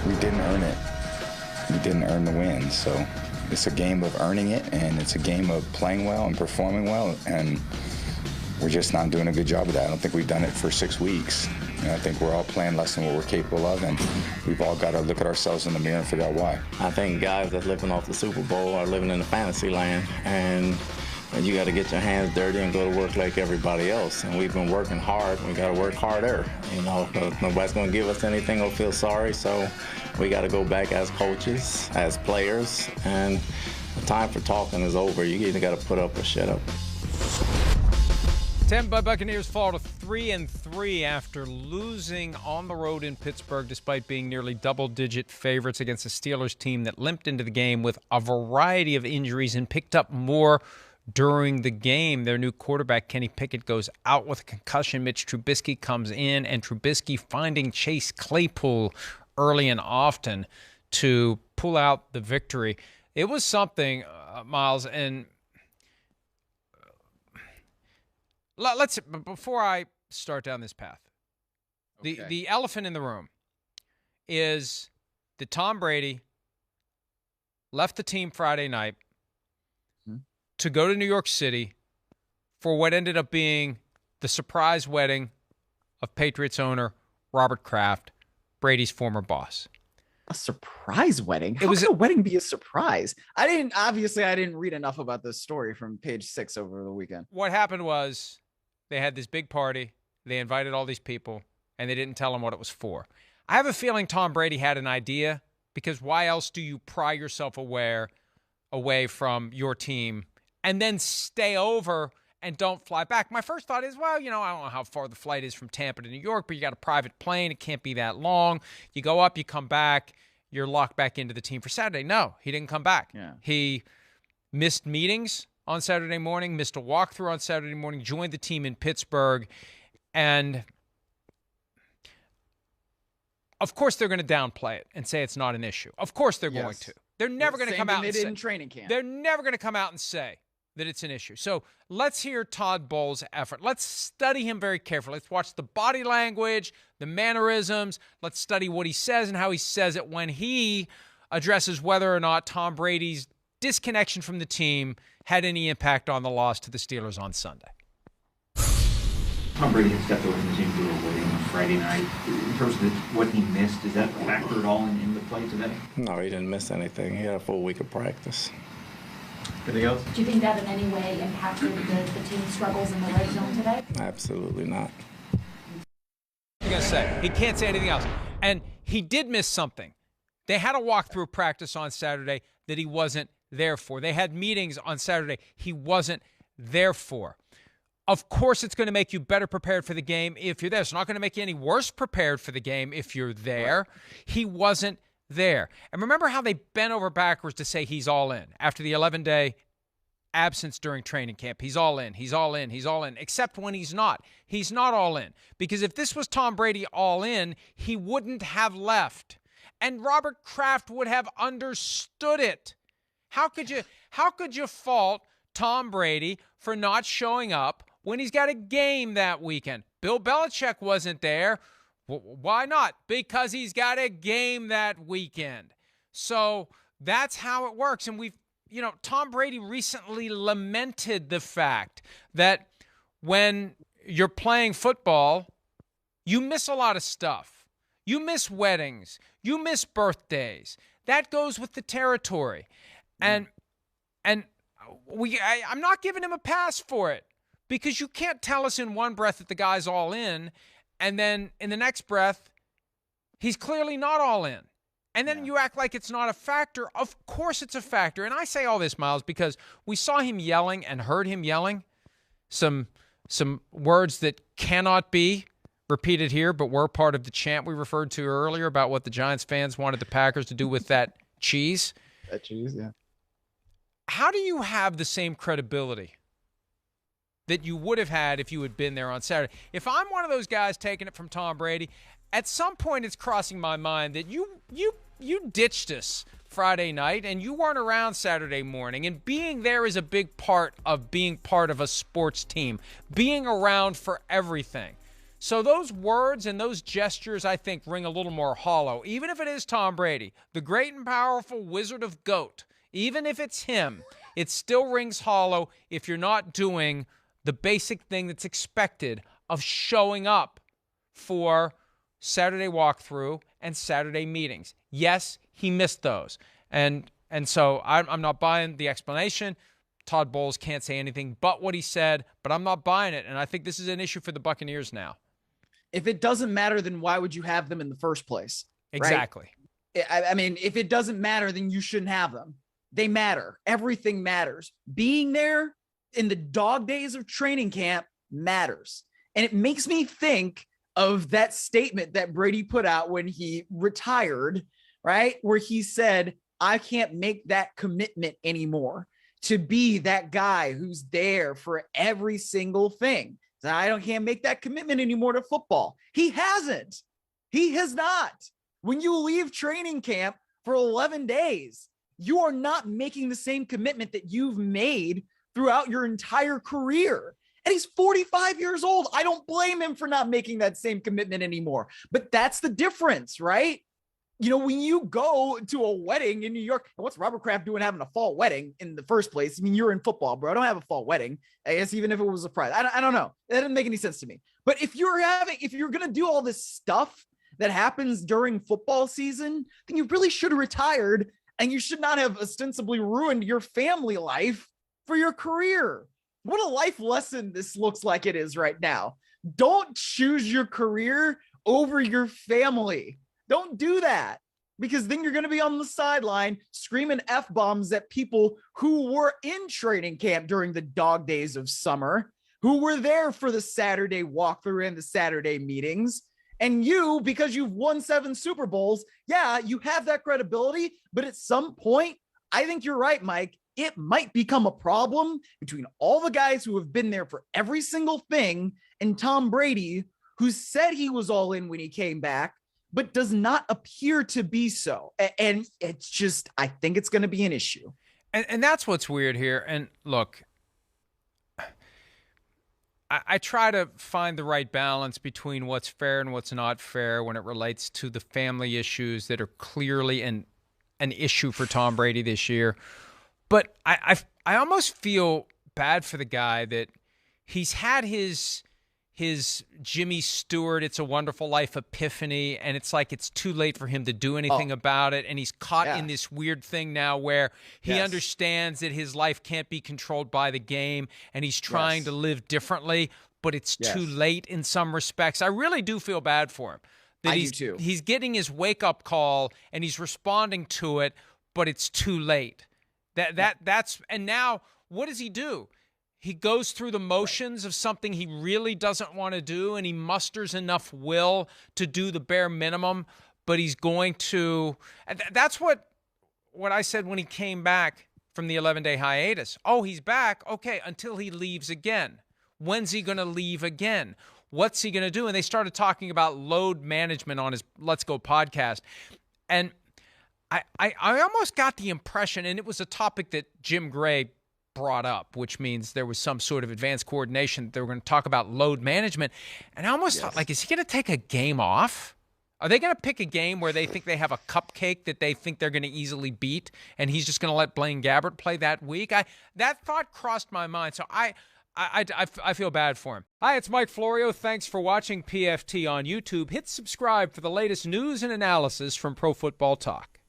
we didn't earn it. We didn't earn the win. So it's a game of earning it, and it's a game of playing well and performing well, and we're just not doing a good job of that. I don't think we've done it for 6 weeks. I think we're all playing less than what we're capable of, and we've all got to look at ourselves in the mirror and figure out why. I think guys that's living off the Super Bowl are living in the fantasy land, and you got to get your hands dirty and go to work like everybody else. And we've been working hard. We got to work harder. Nobody's going to give us anything or feel sorry, so we got to go back as coaches, as players, and the time for talking is over. You either got to put up or shut up. Tampa Bay Buccaneers fall to 3-3 after losing on the road in Pittsburgh despite being nearly double-digit favorites against a Steelers team that limped into the game with a variety of injuries and picked up more during the game. Their new quarterback, Kenny Pickett, goes out with a concussion. Mitch Trubisky comes in, and Trubisky finding Chase Claypool early and often to pull out the victory. It was something, Myles, and let's, before I start down this path, the elephant in the room is that Tom Brady left the team Friday night to go to New York City for what ended up being the surprise wedding of Patriots owner Robert Kraft, Brady's former boss. A surprise wedding? How could a wedding be a surprise? I didn't read enough about this story from Page 6 over the weekend. What happened was they had this big party. They invited all these people, and they didn't tell them what it was for. I have a feeling Tom Brady had an idea, because why else do you pry yourself away from your team and then stay over and don't fly back? My first thought is, well, I don't know how far the flight is from Tampa to New York, but you got a private plane. It can't be that long. You go up, you come back, you're locked back into the team for Saturday. No, he didn't come back. Yeah. He missed meetings on Saturday morning, missed a walkthrough on Saturday morning, joined the team in Pittsburgh, and of course they're going to downplay it and say it's not an issue. Of course they're going to. They're never going to come out and say, in training camp. They're never going to come out and say that it's an issue. So let's hear Todd Bowles' effort. Let's study him very carefully. Let's watch the body language, the mannerisms. Let's study what he says and how he says it when he addresses whether or not Tom Brady's disconnection from the team had any impact on the loss to the Steelers on Sunday. Tom Brady had stepped away from the team to a wedding on Friday night. In terms of what he missed, does that factor at all in the play today? No, he didn't miss anything. He had a full week of practice. Anything else? Do you think that in any way impacted the team's struggles in the red zone today? Absolutely not. I'm going to say, he can't say anything else. And he did miss something. They had a walkthrough practice on Saturday that he wasn't there for. They had meetings on Saturday he wasn't there for. Of course, it's going to make you better prepared for the game if you're there. It's not going to make you any worse prepared for the game if you're there. Right. He wasn't there. And remember how they bent over backwards to say he's all in after the 11-day absence during training camp. He's all in. He's all in. He's all in. Except when he's not. He's not all in. Because if this was Tom Brady all in, he wouldn't have left. And Robert Kraft would have understood it. How could you fault Tom Brady for not showing up when he's got a game that weekend? Bill Belichick wasn't there. Why not? Because he's got a game that weekend. So that's how it works. And Tom Brady recently lamented the fact that when you're playing football, you miss a lot of stuff. You miss weddings. You miss birthdays. That goes with the territory. And I'm not giving him a pass for it, because you can't tell us in one breath that the guy's all in, and then in the next breath, he's clearly not all in. And then you act like it's not a factor. Of course it's a factor. And I say all this, Myles, because we saw him yelling and heard him yelling some words that cannot be repeated here, but were part of the chant we referred to earlier about what the Giants fans wanted the Packers to do with that cheese. That cheese, yeah. How do you have the same credibility that you would have had if you had been there on Saturday? If I'm one of those guys taking it from Tom Brady, at some point it's crossing my mind that you ditched us Friday night and you weren't around Saturday morning. And being there is a big part of being part of a sports team, being around for everything. So those words and those gestures, I think, ring a little more hollow. Even if it is Tom Brady, the great and powerful Wizard of GOAT, even if it's him, it still rings hollow if you're not doing the basic thing that's expected of showing up for Saturday walkthrough and Saturday meetings. Yes, he missed those. And so I'm not buying the explanation. Todd Bowles can't say anything but what he said, but I'm not buying it. And I think this is an issue for the Buccaneers now. If it doesn't matter, then why would you have them in the first place? Exactly. Right? I mean, if it doesn't matter, then you shouldn't have them. They matter. Everything matters. Being there in the dog days of training camp matters. And it makes me think of that statement that Brady put out when he retired, right? Where he said, I can't make that commitment anymore to be that guy who's there for every single thing. Can't make that commitment anymore to football. He hasn't. He has not. When you leave training camp for 11 days, you are not making the same commitment that you've made throughout your entire career. And he's 45 years old. I don't blame him for not making that same commitment anymore. But that's the difference, right? You know, when you go to a wedding in New York, what's Robert Kraft doing having a fall wedding in the first place? I mean, you're in football, bro. I don't have a fall wedding. I guess even if it was a surprise, I don't know. That doesn't make any sense to me. But if you're going to do all this stuff that happens during football season, then you really should have retired, and you should not have ostensibly ruined your family life for your career. What a life lesson this looks like it is right now. Don't choose your career over your family. Don't do that, because then you're going to be on the sideline screaming F-bombs at people who were in training camp during the dog days of summer, who were there for the Saturday walkthrough and the Saturday meetings. And you, because you've won 7 Super Bowls, yeah, you have that credibility. But at some point, I think you're right, Mike, it might become a problem between all the guys who have been there for every single thing and Tom Brady, who said he was all in when he came back, but does not appear to be so. And it's just, I think it's going to be an issue. And that's what's weird here. And look, I try to find the right balance between what's fair and what's not fair when it relates to the family issues that are clearly an issue for Tom Brady this year. But I almost feel bad for the guy that he's had his Jimmy Stewart, It's a Wonderful Life epiphany, and it's like it's too late for him to do anything about it. And he's caught in this weird thing now where he understands that his life can't be controlled by the game, and he's trying to live differently, but it's too late in some respects. I really do feel bad for him. That do too. He's getting his wake-up call, and he's responding to it, but it's too late. That's and now what does he do? He goes through the motions of something he really doesn't want to do, and he musters enough will to do the bare minimum, but he's going to – that's what I said when he came back from the 11-day hiatus. Oh, he's back. Okay, until he leaves again. When's he going to leave again? What's he going to do? And they started talking about load management on his Let's Go podcast. And I almost got the impression, and it was a topic that Jim Gray – brought up, which means there was some sort of advanced coordination. They were going to talk about load management. And I almost thought, like, is he going to take a game off? Are they going to pick a game where they think they have a cupcake that they think they're going to easily beat, and he's just going to let Blaine Gabbert play that week? That thought crossed my mind. So I feel bad for him. Hi, it's Mike Florio. Thanks for watching PFT on YouTube. Hit subscribe for the latest news and analysis from Pro Football Talk.